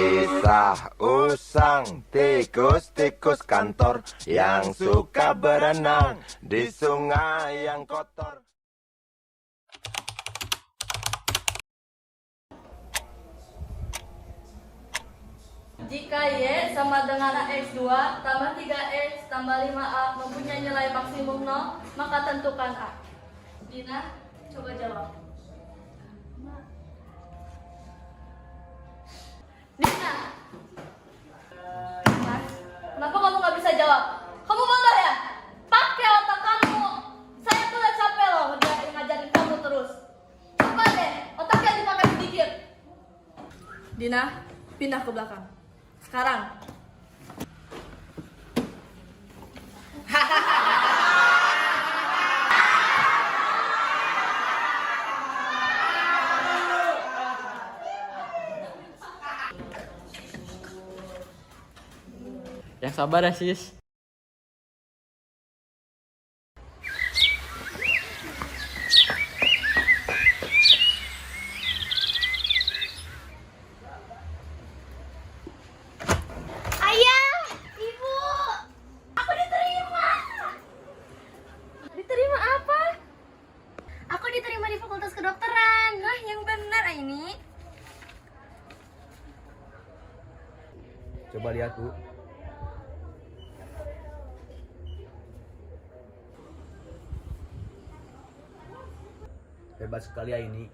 Kisah usang tikus-tikus kantor yang suka berenang di sungai yang kotor. Jika Y sama dengan X2 tambah 3X tambah 5A mempunyai nilai maksimum 0, maka tentukan A. Dina, coba jawab. Dina! Mas, kenapa kamu nggak bisa jawab? Kamu bodoh ya? Pakai otak kamu. Saya tuh udah capek loh ngajarin kamu terus. Coba deh, otaknya dipakai sedikit. Dina, pindah ke belakang. Sekarang. Yang sabar ya, sis. Ayah, Ibu, aku diterima. Diterima apa? Aku diterima di Fakultas Kedokteran. Wah, yang benar ini. Coba lihat, Bu. Hebat sekali ya ini.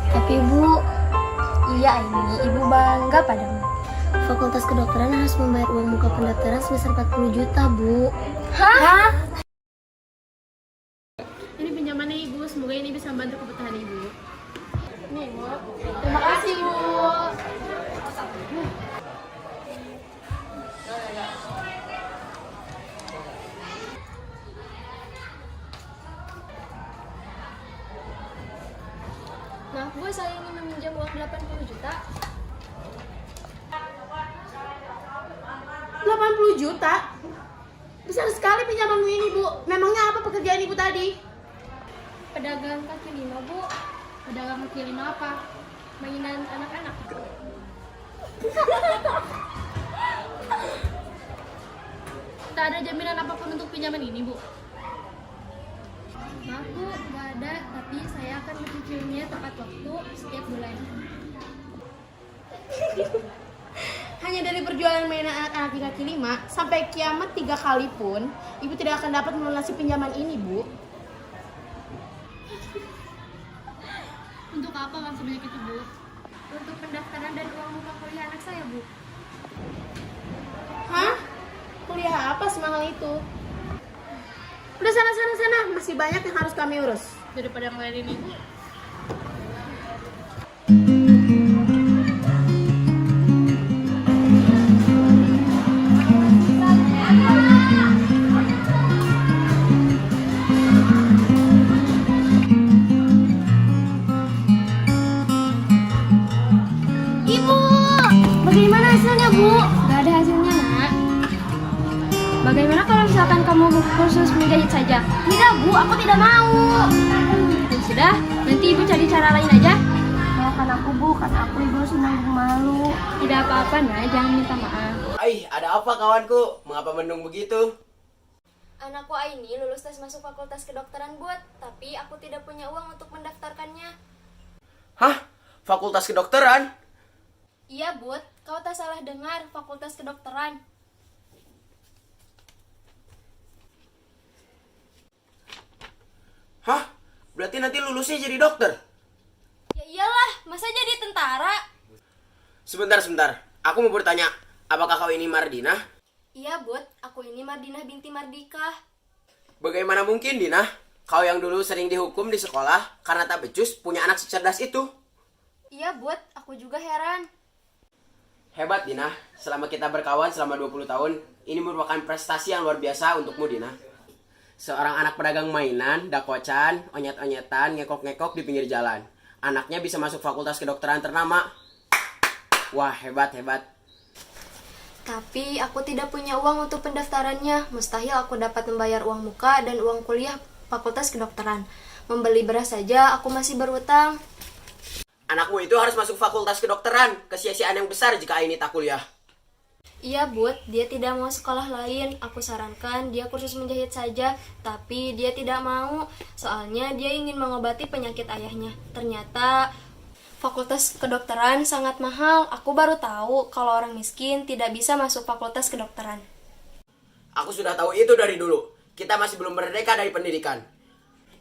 Tapi Bu, iya ini Ibu bangga padamu. Fakultas Kedokteran harus membayar uang muka pendaftaran sebesar 40 juta, Bu. Hah? Ini pinjamannya Ibu, semoga ini bisa membantu kebutuhan Ibu. Nih Bu. Terima kasih, Bu. Maaf Bu, saya ingin meminjam uang 80 juta. 80 juta? Besar sekali pinjamanmu ini, Bu. Memangnya apa pekerjaan Ibu tadi? Pedagang kaki lima Bu. Pedagang kaki lima apa? Mainan anak-anak. Tak ada jaminan apapun untuk pinjaman ini Bu. Maaf Bu, nggak ada, tapi saya akan mencicilnya tepat waktu setiap bulan. Hanya dari perjualan mainan anak-anak di kaki lima, sampai kiamat 3 kali pun, Ibu tidak akan dapat melunasi pinjaman ini, Bu. Untuk apa uang sebanyak itu Bu? Untuk pendaftaran dan uang muka kuliah anak saya Bu. Hah? Kuliah apa semahal itu? Udah sana, masih banyak yang harus kami urus. Daripada ngelayanin Ibu. Ibu, bagaimana hasilnya, Bu? Gak ada hasilnya, Nak. Bagaimana kalau misalkan kamu kursus menjahit saja? Tidak, Bu, aku tidak mau. Ya sudah, nanti Ibu cari cara lain aja. Maafkan aku, Bu, karena aku Ibu senang malu. Tidak apa-apa, Nak, jangan minta maaf. Ada apa kawanku? Mengapa mendung begitu? Anakku Aini lulus tes masuk Fakultas Kedokteran Bud, tapi aku tidak punya uang untuk mendaftarkannya. Hah? Fakultas Kedokteran? Iya Bud, kau tak salah dengar, Fakultas Kedokteran. Hah? Berarti nanti lulusnya jadi dokter? Ya iyalah, masa jadi tentara? Sebentar. Aku mau bertanya, apakah kau ini Mardinah? Iya Bud, aku ini Mardinah binti Mardika. Bagaimana mungkin, Dinah? Kau yang dulu sering dihukum di sekolah karena tak becus punya anak secerdas itu. Iya Bud, aku juga heran. Hebat, Dinah. Selama kita berkawan selama 20 tahun, ini merupakan prestasi yang luar biasa untukmu, Dinah. Seorang anak pedagang mainan, dakocan, onyet-onyetan, ngekok-ngekok di pinggir jalan. Anaknya bisa masuk fakultas kedokteran ternama. Wah, hebat. Tapi aku tidak punya uang untuk pendaftarannya. Mustahil aku dapat membayar uang muka dan uang kuliah Fakultas Kedokteran. Membeli beras saja aku masih berutang. Anakmu itu harus masuk fakultas kedokteran. Kesia-siaan yang besar jika Aini tak kuliah. Iya Bud, dia tidak mau sekolah lain. Aku sarankan dia kursus menjahit saja, tapi dia tidak mau. Soalnya dia ingin mengobati penyakit ayahnya. Ternyata fakultas kedokteran sangat mahal. Aku baru tahu kalau orang miskin tidak bisa masuk fakultas kedokteran. Aku sudah tahu itu dari dulu. Kita masih belum merdeka dari pendidikan.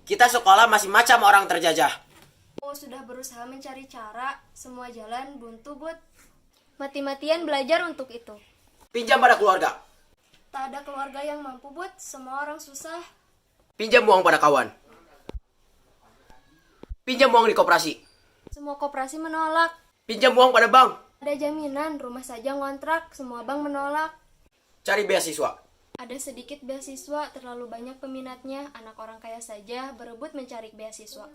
Kita sekolah masih macam orang terjajah. Aku sudah berusaha mencari cara, semua jalan buntu Bud. Mati-matian belajar untuk itu. Pinjam pada keluarga. Tak ada keluarga yang mampu Bud, semua orang susah. Pinjam uang pada kawan. Pinjam uang di koperasi. Semua koperasi menolak. Pinjam uang pada bank. Ada jaminan, rumah saja ngontrak, semua bank menolak. Cari beasiswa. Ada sedikit beasiswa, terlalu banyak peminatnya. Anak orang kaya saja berebut mencari beasiswa.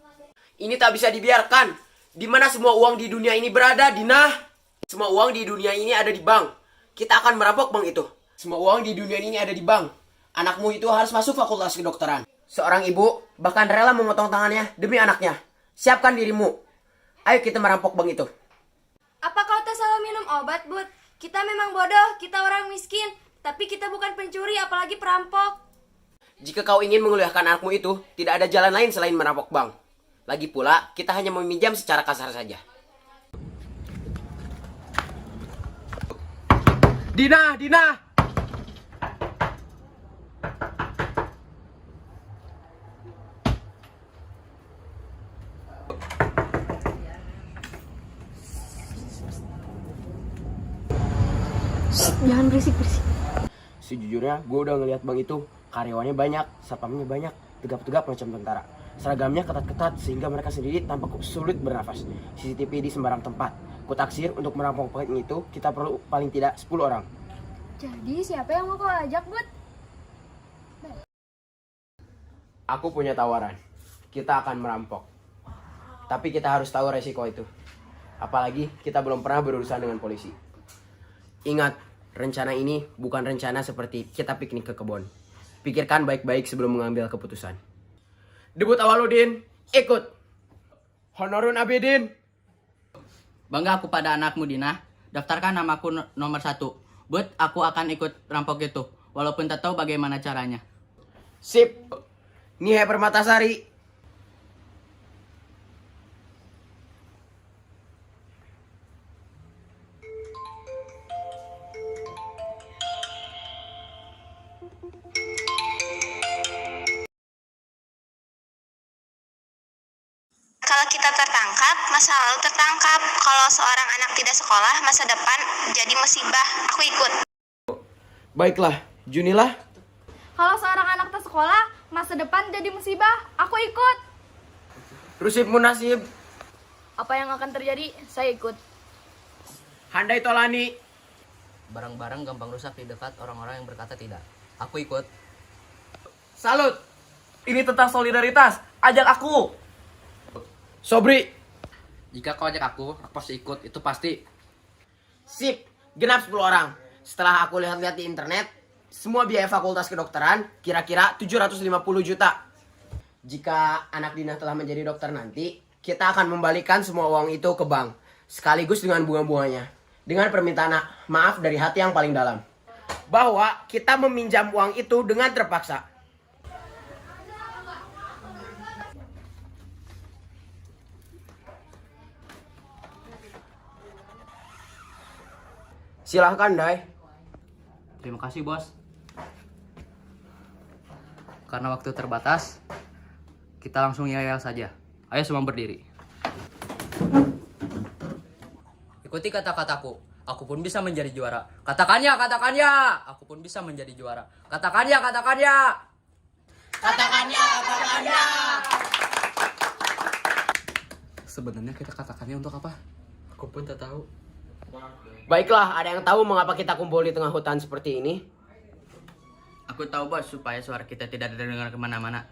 Ini tak bisa dibiarkan. Di mana semua uang di dunia ini berada, Dina? Semua uang di dunia ini ada di bank. Kita akan merampok bank itu. Semua uang di dunia ini ada di bank. Anakmu itu harus masuk fakultas kedokteran. Seorang ibu bahkan rela memotong tangannya demi anaknya. Siapkan dirimu. Ayo kita merampok bank itu. Apa kau tak salah minum obat, Bud? Kita memang bodoh, kita orang miskin. Tapi kita bukan pencuri, apalagi perampok. Jika kau ingin menguliahkan anakmu itu, tidak ada jalan lain selain merampok bank. Lagi pula, kita hanya meminjam secara kasar saja. Dina! Jangan berisik-berisik. Sejujurnya, gue udah ngeliat bank itu. Karyawannya banyak, satpamnya banyak, tegap-tegap macam tentara. Seragamnya ketat-ketat sehingga mereka sendiri tampak sulit bernafas. CCTV di sembarang tempat. Kutaksir untuk merampok bank itu, kita perlu paling tidak 10 orang. Jadi siapa yang mau kau ajak, Bud? Aku punya tawaran. Kita akan merampok. Tapi kita harus tahu resiko itu. Apalagi kita belum pernah berurusan dengan polisi. Ingat, rencana ini bukan rencana seperti kita piknik ke kebun. Pikirkan baik-baik sebelum mengambil keputusan. Debut Awaludin, ikut. Honorun Abidin. Bangga aku pada anakmu, Dina. Daftarkan namaku nomor 1. Bud, aku akan ikut rampok itu. Walaupun tak tahu bagaimana caranya. Sip. Nihai Permatasari. Kalau kita tertangkap, masa lalu tertangkap. Kalau seorang anak tidak sekolah, masa depan jadi musibah. Aku ikut. Baiklah, Junilah. Kalau seorang anak tak sekolah, masa depan jadi musibah. Aku ikut. Rusib Munasib. Apa yang akan terjadi? Saya ikut. Handai Tolani. Barang-barang gampang rusak di dekat orang-orang yang berkata tidak. Aku ikut. Salut. Ini tentang solidaritas. Ajak aku. Sobri. Jika kau ajak aku pasti ikut. Itu pasti. Sip, genap 10 orang. Setelah aku lihat-lihat di internet, semua biaya fakultas kedokteran kira-kira 750 juta. Jika anak Dina telah menjadi dokter nanti, kita akan membalikan semua uang itu ke bank. Sekaligus dengan bunga-bunganya. Dengan permintaan maaf dari hati yang paling dalam. Bahwa kita meminjam uang itu dengan terpaksa. Silahkan, Dai. Terima kasih, Bos. Karena waktu terbatas, kita langsung yel saja. Ayo semua berdiri. Ikuti kata-kataku. Aku pun bisa menjadi juara. Katakan ya, katakan ya. Aku pun bisa menjadi juara. Katakan ya, katakan ya. Katakan ya, katakan ya. Sebenarnya kita katakannya untuk apa? Aku pun tak tahu. Baiklah, ada yang tahu mengapa kita kumpul di tengah hutan seperti ini? Aku tahu, Bos, supaya suara kita tidak terdengar kemana-mana.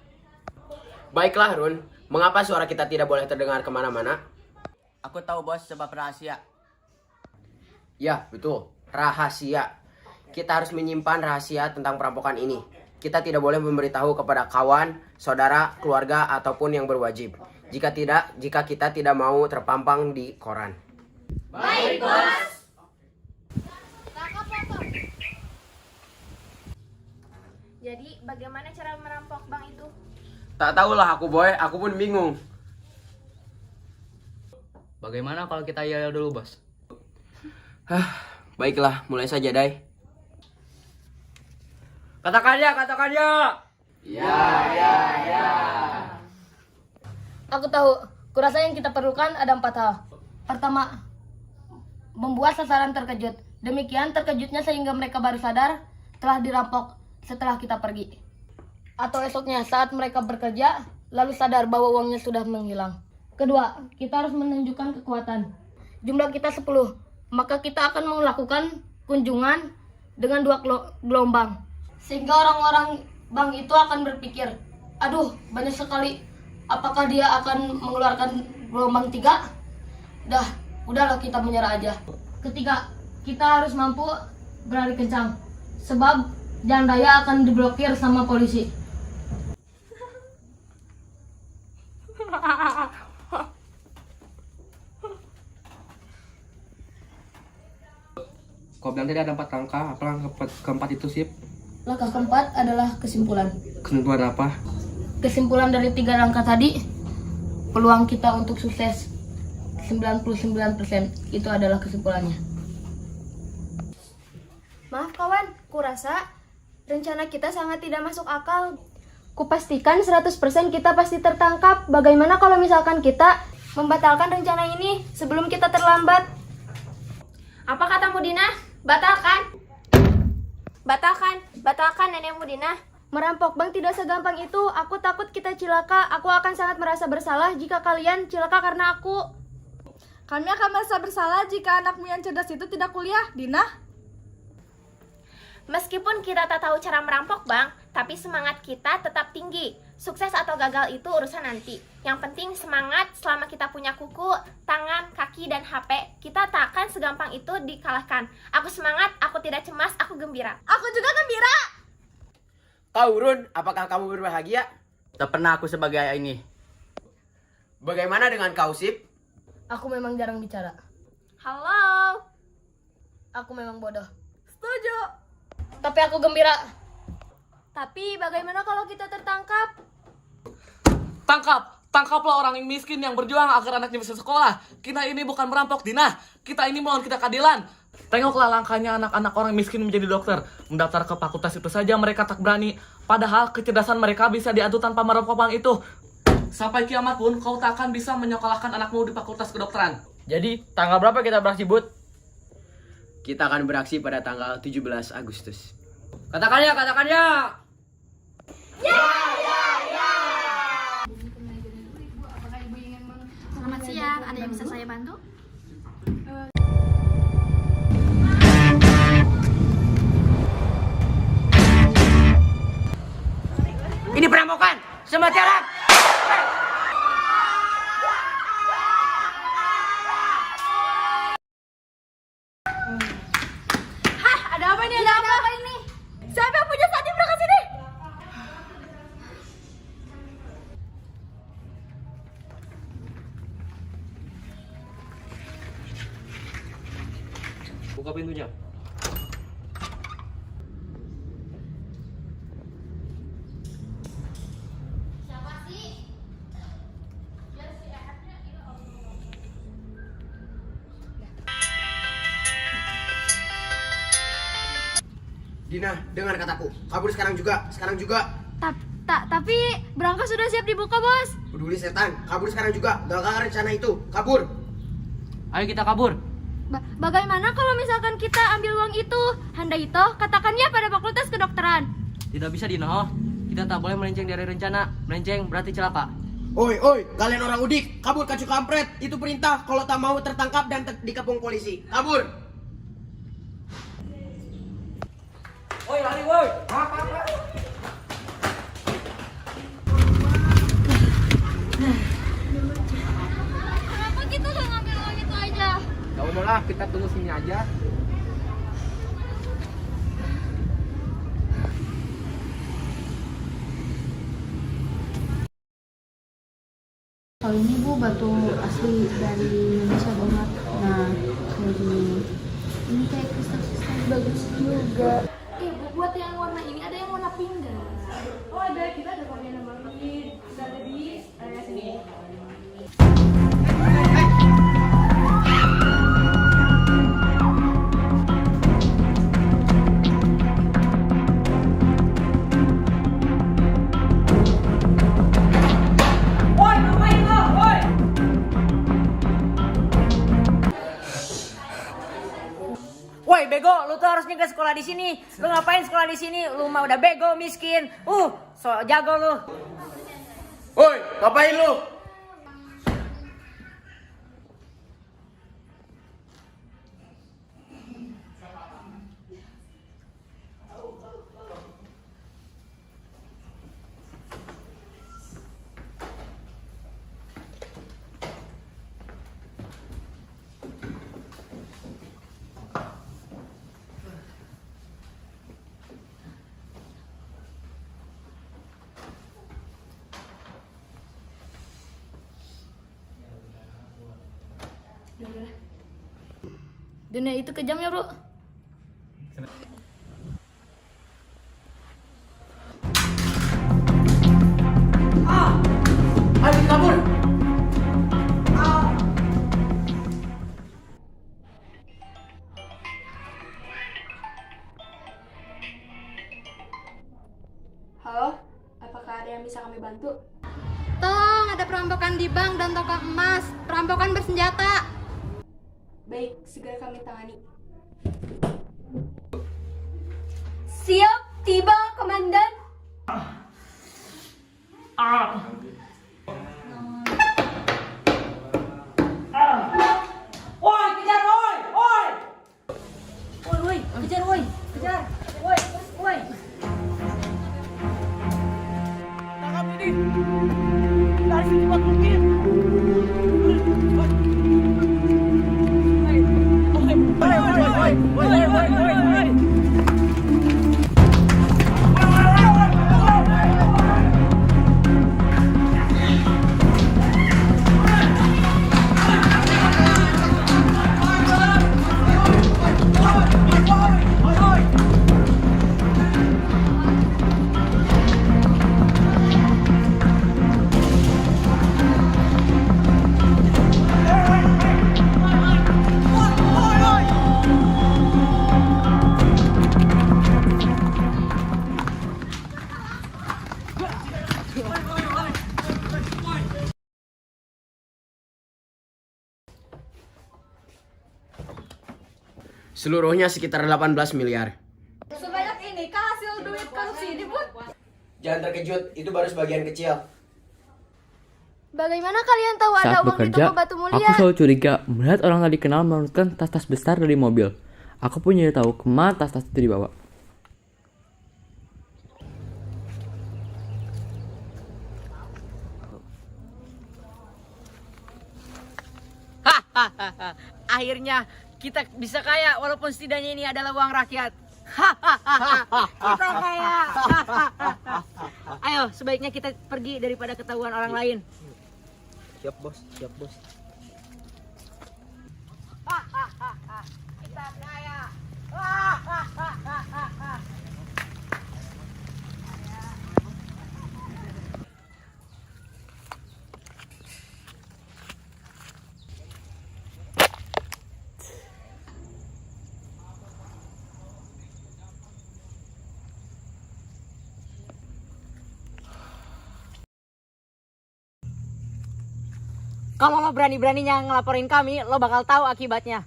Baiklah, Run. Mengapa suara kita tidak boleh terdengar kemana-mana? Aku tahu, Bos, sebab rahasia. Ya, betul. Rahasia. Kita harus menyimpan rahasia tentang perampokan ini. kita tidak boleh memberitahu kepada kawan, saudara, keluarga, ataupun yang berwajib. Jika kita tidak mau terpampang di koran. Baik, Bos. Jadi bagaimana cara merampok bank itu? Tak tahulah aku boy, aku pun bingung. Bagaimana kalau kita yel dulu, Bos? Baiklah, mulai saja, Dai. Katakan ya, katakan ya. Aku tahu, kurasa yang kita perlukan ada 4 hal. Pertama, membuat sasaran terkejut. Demikian terkejutnya sehingga mereka baru sadar telah dirampok setelah kita pergi. Atau esoknya saat mereka bekerja, lalu sadar bahwa uangnya sudah menghilang. Kedua, kita harus menunjukkan kekuatan. Jumlah kita 10, maka kita akan melakukan kunjungan dengan 2 gelombang. Sehingga orang-orang bank itu akan berpikir, aduh banyak sekali, apakah dia akan mengeluarkan gelombang 3? Udahlah kita menyerah aja. Ketiga, kita harus mampu berlari kencang, sebab jalan raya akan diblokir sama polisi. Kau bilang tadi ada 4 langkah, apa langkah keempat itu, Sip? Langkah keempat adalah kesimpulan. Kesimpulan apa? Kesimpulan dari 3 langkah tadi, peluang kita untuk sukses 99%. Itu adalah kesimpulannya. Maaf kawan, kurasa rencana kita sangat tidak masuk akal. Kupastikan 100% kita pasti tertangkap. Bagaimana kalau misalkan kita membatalkan rencana ini sebelum kita terlambat? Apa katamu, Dina? Batalkan. Batalkan Nenek Mudina. Merampok bank tidak segampang itu. Aku takut kita cilaka. Aku akan sangat merasa bersalah jika kalian cilaka karena aku. Kami akan merasa bersalah jika anakmu yang cerdas itu tidak kuliah, Dina. Meskipun kita tak tahu cara merampok bank, tapi semangat kita tetap tinggi. Sukses atau gagal itu urusan nanti. Yang penting semangat. Selama kita punya kuku, tangan, kaki, dan HP, kita tak akan segampang itu dikalahkan. Aku semangat, aku tidak cemas, aku gembira. Aku juga gembira. Kau Run, apakah kamu berbahagia? Tak pernah aku sebagai ini. Bagaimana dengan kau, Sip? Aku memang jarang bicara. Halo. Aku memang bodoh. Setuju. Tapi aku gembira. Tapi bagaimana kalau kita tertangkap? Tangkaplah orang yang miskin yang berjuang agar anaknya bisa sekolah. Kita ini bukan merampok, Dina. Kita ini melawan kita keadilan. Tengoklah langkahnya anak-anak orang miskin menjadi dokter. Mendaftar ke fakultas itu saja mereka tak berani. Padahal kecerdasan mereka bisa diadu tanpa merampok bank itu. Sampai kiamat pun kau tak akan bisa menyekolahkan anakmu di fakultas kedokteran. Jadi, tanggal berapa kita beraksi, Bud? Kita akan beraksi pada tanggal 17 Agustus. Katakan ya, katakan ya. Selamat siang, ada yang bisa saya bantu? Ini perampokan! Semua tiarap! Ada apa ini? Ada apa ini? Siapa yang punya saat berangkat sini? Buka pintunya. Dina, dengar kataku. Kabur sekarang juga. Tapi berangkas sudah siap dibuka, Bos. Peduli setan. Kabur sekarang juga. Gagal rencana itu. Kabur. Ayo kita kabur. Bagaimana kalau misalkan kita ambil uang itu? Handaito, katakan ya pada fakultas kedokteran. Tidak bisa, Dino. Kita tak boleh melenceng dari rencana. Melenceng berarti celaka. Oi, kalian orang udik. Kabur kacu kampret. Itu perintah. Kalau tak mau tertangkap dan dikepung polisi. Kabur. Woi, lari woi. Kenapa kita gak ngambil uang itu aja? Ya udahlah, kita tunggu sini aja. Kalau ini Bu batu asli dari Indonesia banget. Nah, kayak gini. Ini kayak kristal-kristal bagus juga. Bu, buat yang warna ini ada yang warna pink nggak? Oh ada, kita ada kok yang warna pink. Kita ada di area sini. Woi bego, lu tuh harusnya gak sekolah di sini. Lu ngapain sekolah di sini? Lu mah udah bego, miskin. So jago lu. Woi, ngapain lu? Dunia itu kejam ya bro. Ayo kabur. Halo, apakah ada yang bisa kami bantu? Tolong, ada perampokan di bank dan toko emas. Perampokan bersenjata. Baik, segera kami tangani. Siap, tiba komandan. Woi, kejar woi, woi. Woi, kejar woi, kejar. Woi, woi. Tangkap ini. Lari secepat mungkin. Seluruhnya sekitar 18 miliar. Sebanyak ini kah hasil duit kasus ini, Bud? Jangan terkejut, itu baru sebagian kecil. Bagaimana kalian tahu ada Saat uang di bekerja, toko batu mulia? aku selalu curiga melihat orang tadi kenal menurunkan tas-tas besar dari mobil. Aku pun jadi tahu kemana tas-tas itu dibawa. Akhirnya kita bisa kaya walaupun setidaknya ini adalah uang rakyat. Kita kaya. Ayo, sebaiknya kita pergi daripada ketahuan orang lain. Siap bos, siap bos. Kita kaya. Kalau lo berani-beraninya ngelaporin kami, lo bakal tahu akibatnya.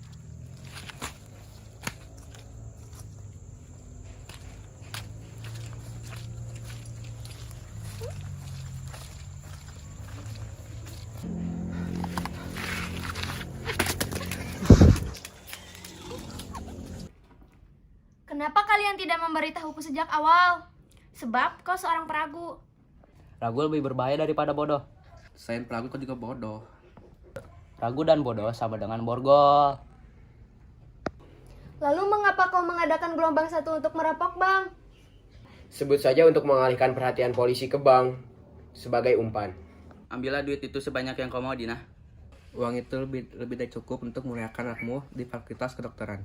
Kenapa kalian tidak memberitahuku sejak awal? Sebab kau seorang peragu. Ragu lebih berbahaya daripada bodoh. Selain peragu kau juga bodoh. Ragu dan bodoh sama dengan borgol. Lalu mengapa kau mengadakan gelombang satu untuk merampok bank? Sebut saja untuk mengalihkan perhatian polisi ke bank sebagai umpan. ambillah duit itu sebanyak yang kau mau, Dina. Uang itu lebih dari cukup untuk memulihkan anakmu di fakultas kedokteran.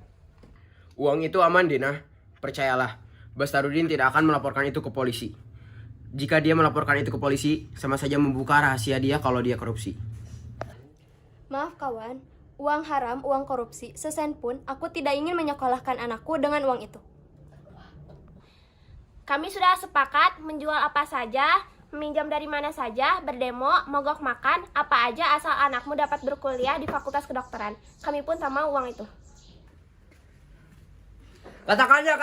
Uang itu aman, Dina. Percayalah, Bastarudin tidak akan melaporkan itu ke polisi. Jika dia melaporkan itu ke polisi, sama saja membuka rahasia dia kalau dia korupsi. Maaf kawan, uang haram, uang korupsi, sesen pun aku tidak ingin menyekolahkan anakku dengan uang itu. Kami sudah sepakat menjual apa saja, meminjam dari mana saja, berdemo, mogok makan, apa aja asal anakmu dapat berkuliah di Fakultas Kedokteran. Kami pun tak mau uang itu. Katakannya.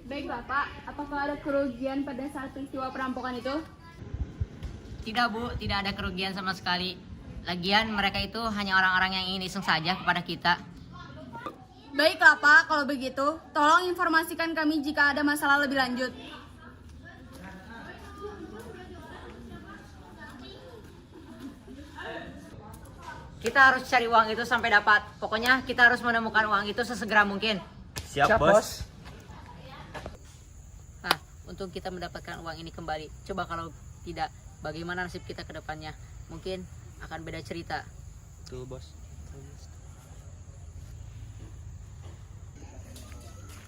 Baiklah Pak, apakah ada kerugian pada saat peristiwa perampokan itu? Tidak Bu, tidak ada kerugian sama sekali. Lagian mereka itu hanya orang-orang yang ingin iseng saja kepada kita. Baiklah Pak, kalau begitu, tolong informasikan kami jika ada masalah lebih lanjut. Kita harus cari uang itu sampai dapat. Pokoknya kita harus menemukan uang itu sesegera mungkin. Siap, Bos. Nah, untuk kita mendapatkan uang ini kembali. Coba kalau tidak, bagaimana nasib kita ke depannya? Mungkin akan beda cerita. Tuh, Bos.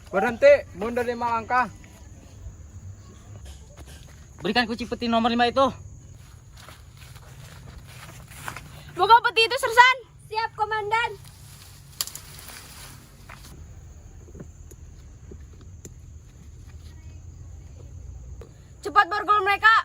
Berhenti, mundur 5 langkah. Berikan kunci peti nomor 5 itu. Buka peti itu, Sersan. Siap, Komandan. Cepat borgol mereka.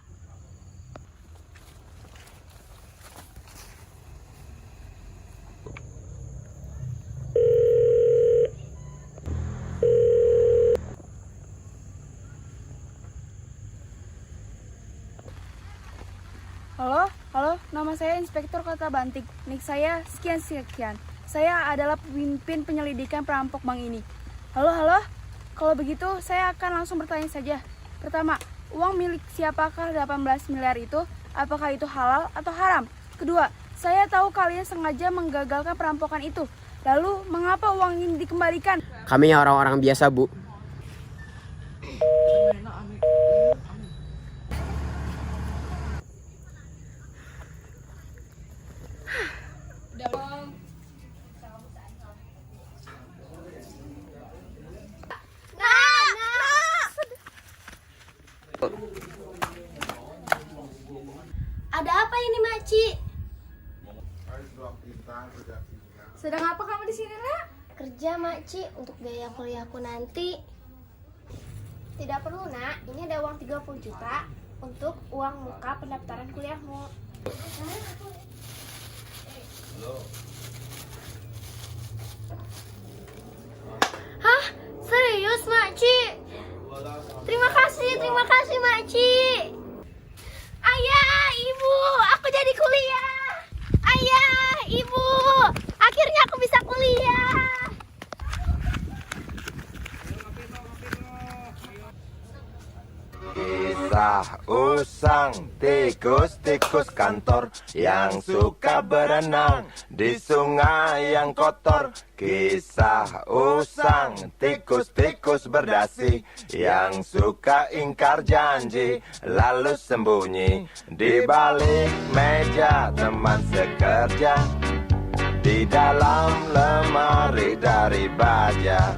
Halo, nama saya Inspektur Kota Bantik. Nik saya sekian. Saya adalah pemimpin penyelidikan perampok bank ini. Halo, kalau begitu saya akan langsung bertanya saja. Pertama, uang milik siapakah 18 miliar itu? Apakah itu halal atau haram? Kedua, saya tahu kalian sengaja menggagalkan perampokan itu. Lalu, mengapa uang ini dikembalikan? Kami orang-orang biasa, Bu. Ada apa ini, Maci? Sedang apa kamu di sini, Nak? Kerja, Maci, untuk biaya kuliahku nanti. Tidak perlu, Nak. Ini ada uang 30 juta untuk uang muka pendaftaran kuliahmu. Hah? Serius, Maci? Terima kasih, Maci. Ayah, Ibu, aku jadi kuliah. Ayah, Ibu, akhirnya aku bisa kuliah. Kisah usang tikus-tikus kantor yang suka berenang di sungai yang kotor. Kisah usang tikus-tikus berdasi yang suka ingkar janji lalu sembunyi di balik meja teman sekerja, di dalam lemari dari baja.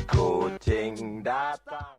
Kucing datang.